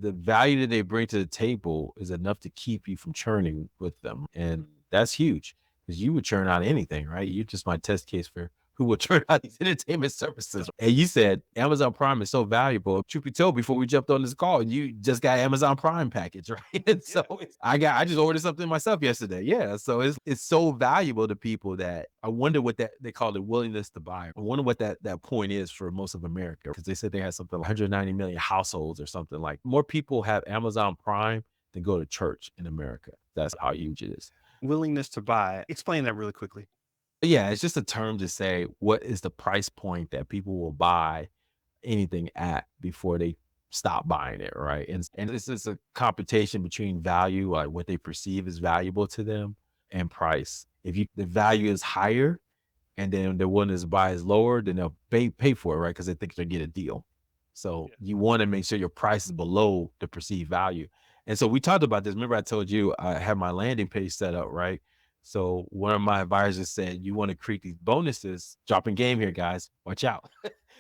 the value that they bring to the table is enough to keep you from churning with them. And that's huge because you would churn out anything, right? You're just my test case for who will churn out these entertainment services. And you said Amazon Prime is so valuable. Truth be told, before we jumped on this call, you just got Amazon Prime package, right? And so I just ordered something myself yesterday. Yeah. So it's so valuable to people that I wonder what that they call it willingness to buy. I wonder what that point is for most of America. Because they said they had something like 190 million households or something like more people have Amazon Prime than go to church in America. That's how huge it is. Willingness to buy. Explain that really quickly. Yeah, it's just a term to say what is the price point that people will buy anything at before they stop buying it, right? And this is a competition between value, like what they perceive as valuable to them, and price. If the value is higher and then the one is buy is lower, then they'll pay for it, right? Because they think they'll get a deal. So you want to make sure your price is below the perceived value. And so we talked about this. Remember, I told you I had my landing page set up, right? So one of my advisors said, you want to create these bonuses, dropping game here, guys. Watch out.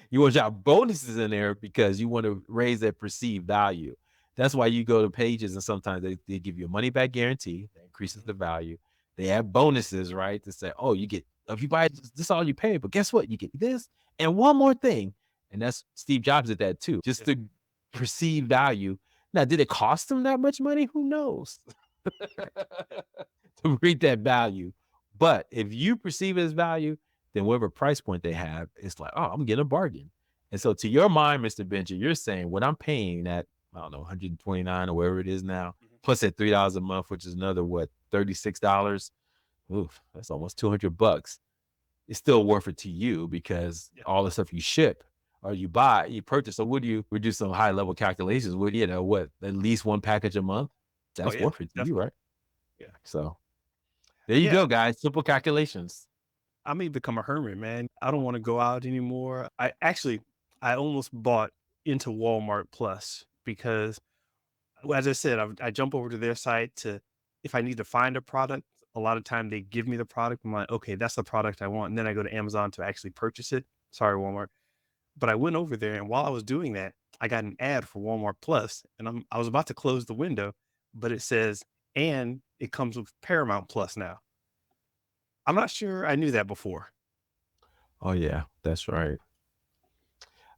You want to drop bonuses in there because you want to raise that perceived value. That's why you go to pages and sometimes they give you a money back guarantee that increases the value. They have bonuses, right? To say, oh, you get, if you buy this, all you pay, but guess what? You get this and one more thing. And that's Steve Jobs did that too, just to perceive value. Now, did it cost them that much money? Who knows? To read that value. But if you perceive it as value, then whatever price point they have, it's like, oh, I'm getting a bargain. And so to your mind, Mr. Benja, you're saying what I'm paying at, I don't know, 129 or wherever it is now, plus at $3 a month, which is another what, $36. Oof, that's almost $200. It's still worth it to you because all the stuff you ship or you buy, you purchase. So would you we do some high level calculations? Would what, at least one package a month? Oh That's yeah, worth it to you, definitely. right? Yeah. So there you Yeah. go, guys. Simple calculations. I may become a hermit, man. I don't want to go out anymore. I almost bought into Walmart Plus because, well, as I said, I jump over to their site to, if I need to find a product, a lot of time they give me the product. I'm like, okay, that's the product I want. And then I go to Amazon to actually purchase it. Sorry, Walmart. But I went over there, and while I was doing that, I got an ad for Walmart Plus, and I was about to close the window, but it says, and it comes with Paramount Plus now. I'm not sure I knew that before. Oh yeah, that's right.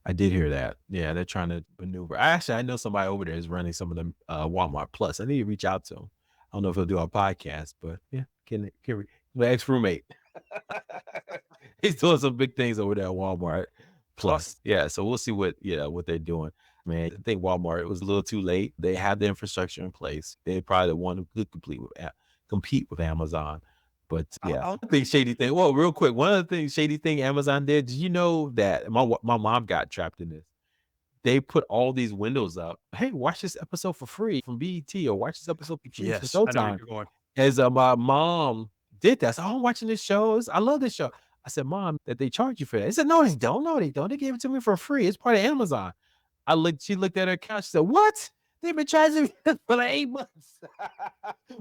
I did hear that. Yeah, they're trying to maneuver. I know somebody over there is running some of them Walmart Plus. I need to reach out to him. I don't know if he'll do our podcast, but yeah, can we, my ex roommate. He's doing some big things over there at Walmart Awesome. Plus. Yeah, so we'll see what they're doing. Man, I think Walmart it was a little too late. They have the infrastructure in place. They're probably the one who could compete with Amazon. But yeah, I'll I think shady thing. Well, real quick, one of the things shady thing Amazon did. Did you know that my mom got trapped in this? They put all these windows up. Hey, watch this episode for free from BET, or watch this episode for free from Yes, I know where Showtime. you're going. As my mom did that, so I'm watching this show. I love this show. I said, Mom, that they charge you for that. He said, No, they don't. No, they don't. They gave it to me for free. It's part of Amazon. She looked at her account. She said, What? They've been charging me for like 8 months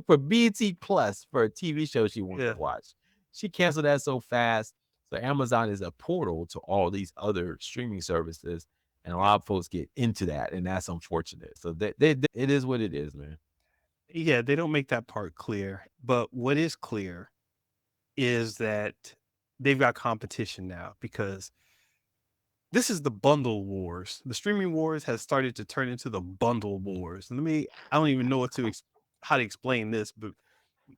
for BT Plus for a TV show she wanted to Yeah. watch. She canceled that so fast. So Amazon is a portal to all these other streaming services, and a lot of folks get into that, and that's unfortunate. So it is what it is, man. Yeah, they don't make that part clear. But what is clear is that they've got competition now because this is the bundle wars. The streaming wars has started to turn into the bundle wars. And I don't even know how to explain this, but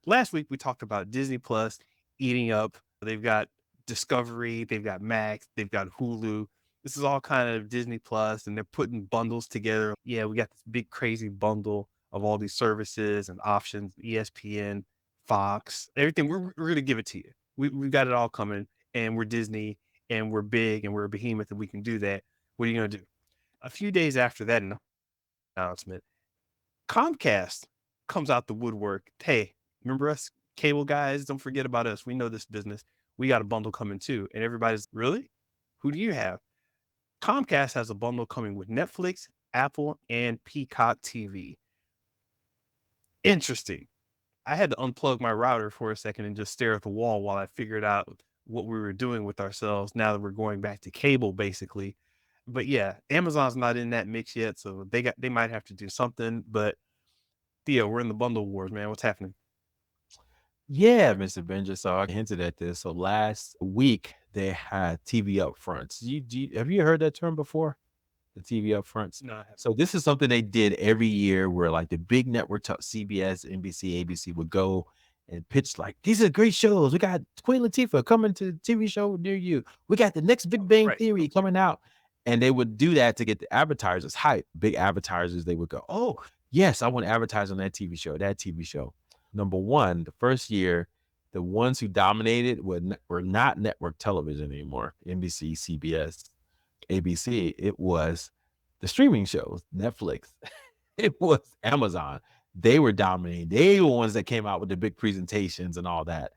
last week we talked about Disney Plus eating up. They've got Discovery, they've got Max, they've got Hulu. This is all kind of Disney Plus, and they're putting bundles together. Yeah, we got this big crazy bundle of all these services and options, ESPN, Fox, everything. We're gonna give it to you. We've got it all coming, and we're Disney, and we're big, and we're a behemoth, and we can do that. What are you gonna do? A few days after that announcement, Comcast comes out the woodwork. Hey, remember us cable guys? Don't forget about us. We know this business. We got a bundle coming too. And everybody's really? Who do you have? Comcast has a bundle coming with Netflix, Apple, and Peacock TV. Interesting. I had to unplug my router for a second and just stare at the wall while I figured out what we were doing with ourselves now that we're going back to cable, basically. But yeah, Amazon's not in that mix yet, so they might have to do something. But Theo, we're in the bundle wars, man. What's happening? Yeah, Mr. Benja. So I hinted at this. So last week they had TV upfronts. Have you heard that term before? The TV upfronts. No, I haven't. So this is something they did every year where like the big network CBS, NBC, ABC would go and pitch like, these are great shows. We got Queen Latifah coming to TV show near you. We got the next Big Bang Right. Theory coming out. And they would do that to get the advertisers hype. Big advertisers, they would go, oh, yes, I want to advertise on that TV show, that TV show. Number one, the first year, the ones who dominated were not network television anymore. NBC, CBS, ABC, it was the streaming shows, Netflix, it was Amazon. They were dominating. They were ones that came out with the big presentations and all that.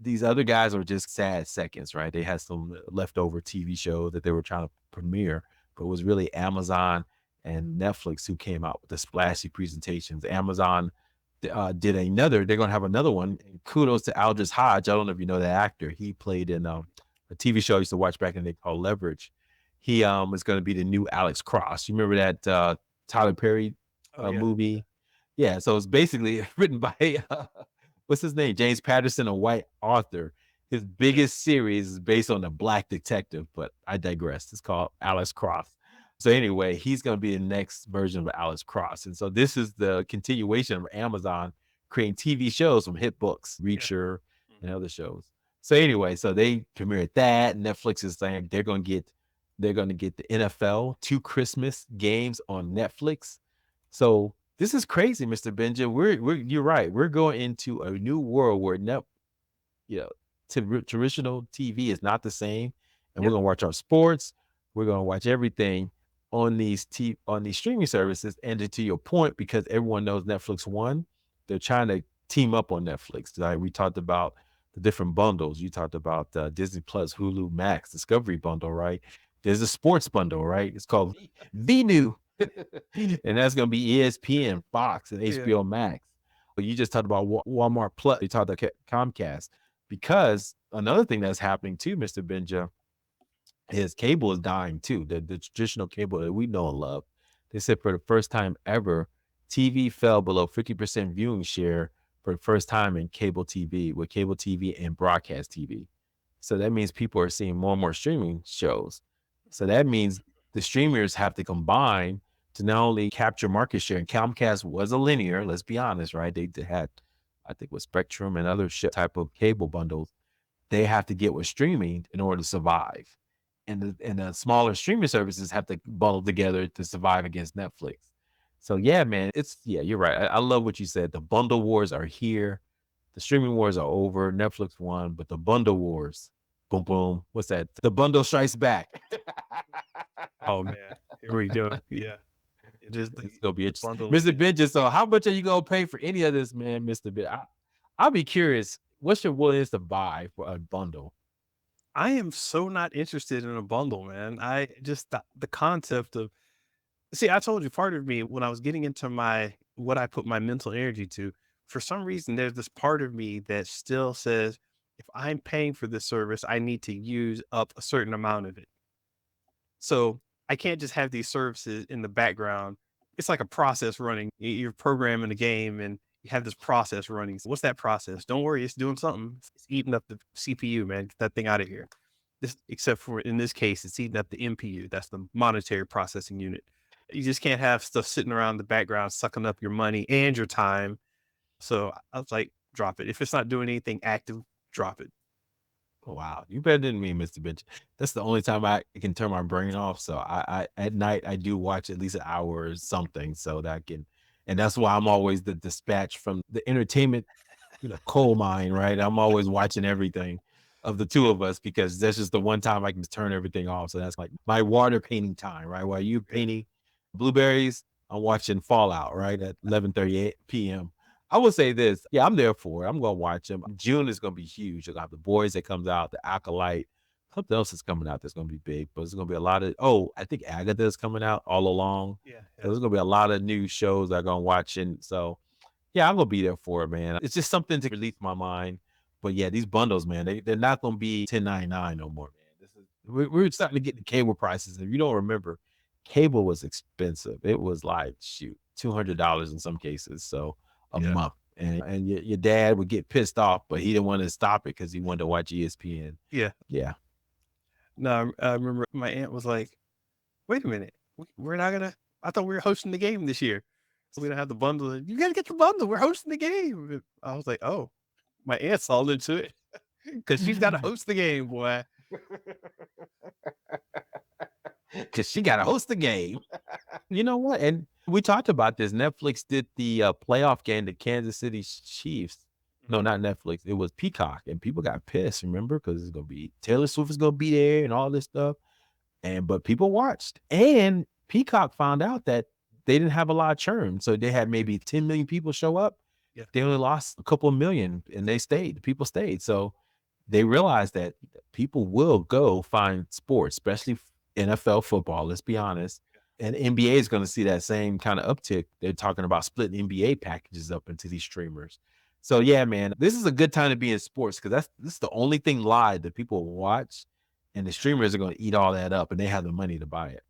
These other guys were just sad seconds, right? They had some leftover TV shows that they were trying to premiere, but it was really Amazon and Netflix who came out with the splashy presentations. Amazon they're going to have another one. And kudos to Aldous Hodge. I don't know if you know that actor. He played in a TV show I used to watch back in the day called Leverage. He is going to be the new Alex Cross. You remember that Tyler Perry Oh yeah. movie? Yeah. So it's basically written by what's his name? James Patterson, a white author. His biggest series is based on a black detective, but I digress. It's called Alex Cross. So anyway, he's going to be the next version of Alex Cross. And so this is the continuation of Amazon creating TV shows from hit books, Yeah. Reacher, and other shows. So anyway, so they premiered that. Netflix is saying they're going to get the NFL 2 Christmas games on Netflix. So this is crazy, Mr. Benja. You're right. We're going into a new world where you know, traditional TV is not the same, and we're Yep. gonna watch our sports. We're gonna watch everything on these streaming services. And to your point, because everyone knows Netflix won, they're trying to team up on Netflix. Like we talked about the different bundles. You talked about Disney Plus, Hulu, Max, Discovery bundle, right? There's a sports bundle, right? It's called V New, and that's gonna be ESPN, Fox, and Yeah. HBO Max. But you just talked about Walmart Plus. You talked about Comcast. Because another thing that's happening too, Mr. Benja, is cable is dying too. The traditional cable that we know and love. They said for the first time ever, TV fell below 50% viewing share for the first time in cable TV, with cable TV and broadcast TV. So that means people are seeing more and more streaming shows. So that means the streamers have to combine to not only capture market share. And Comcast was a linear, let's be honest, right? They had, I think, with Spectrum and other shit type of cable bundles. They have to get with streaming in order to survive. And the smaller streaming services have to bundle together to survive against Netflix. So yeah, man, yeah, you're right. I love what you said. The bundle wars are here. The streaming wars are over. Netflix won, but the bundle wars, boom, boom. What's that? The bundle strikes back. Oh man. Here we go. Yeah. It is It's gonna be the interesting, bundle. Mr. Benja. So, how much are you gonna pay for any of this, man, Mr. Ben? I'll be curious. What's your willingness to buy for a bundle? I am so not interested in a bundle, man. I just the concept of see, I told you part of me when I was getting into my what I put my mental energy to, for some reason there's this part of me that still says if I'm paying for this service, I need to use up a certain amount of it. So I can't just have these services in the background. It's like a process running. You're programming a game and you have this process running. So what's that process? Don't worry, it's doing something. It's eating up the CPU, man. Get that thing out of here. This, except for in this case, it's eating up the MPU. That's the monetary processing unit. You just can't have stuff sitting around the background sucking up your money and your time. So I was like, drop it. If it's not doing anything active, drop it. Oh, wow, you better than me, Mr. Benja. That's the only time I can turn my brain off. So I at night I do watch at least an hour or something so that I can, and that's why I'm always the dispatch from the entertainment, coal mine, right? I'm always watching everything of the two of us because that's just the one time I can just turn everything off. So that's like my water painting time, right? While you Yeah. painting blueberries, I'm watching Fallout, right? At 11:38 p.m. I will say this. Yeah, I'm there for it. I'm gonna watch them. June is gonna be huge. You'll have the boys that comes out, the Acolyte. Something else is coming out that's gonna be big, but it's gonna be a lot of I think Agatha is coming out all along. Yeah. So Yeah. there's gonna be a lot of new shows I'm gonna watch. And so yeah, I'm gonna be there for it, man. It's just something to release my mind. But yeah, these bundles, man, they're not gonna be 10.99 no more, man. We were starting to get the cable prices. If you don't remember, cable was expensive. It was like, shoot, $200 in some cases, so a Yeah. month. And your dad would get pissed off, but he didn't want to stop it because he wanted to watch ESPN. Yeah. Yeah. No, I remember my aunt was like, "Wait a minute, we're not gonna. I thought we were hosting the game this year. So we don't have the bundle. You gotta get the bundle. We're hosting the game." I was like, "Oh, my aunt's all into it because she's got to host the game, boy." Because she got to host the game. You know what? And we talked about this. Netflix did the playoff game, the Kansas City Chiefs. No, not Netflix. It was Peacock, and people got pissed. Remember, because it's gonna be Taylor Swift is gonna be there and all this stuff. But people watched, and Peacock found out that they didn't have a lot of churn. So they had maybe 10 million people show up. Yeah. They only lost a couple of million, and they stayed. The people stayed. So they realized that people will go find sports, especially NFL football. Let's be honest. And NBA is going to see that same kind of uptick. They're talking about splitting NBA packages up into these streamers. So yeah, man, this is a good time to be in sports because this is the only thing live that people watch, and the streamers are going to eat all that up, and they have the money to buy it.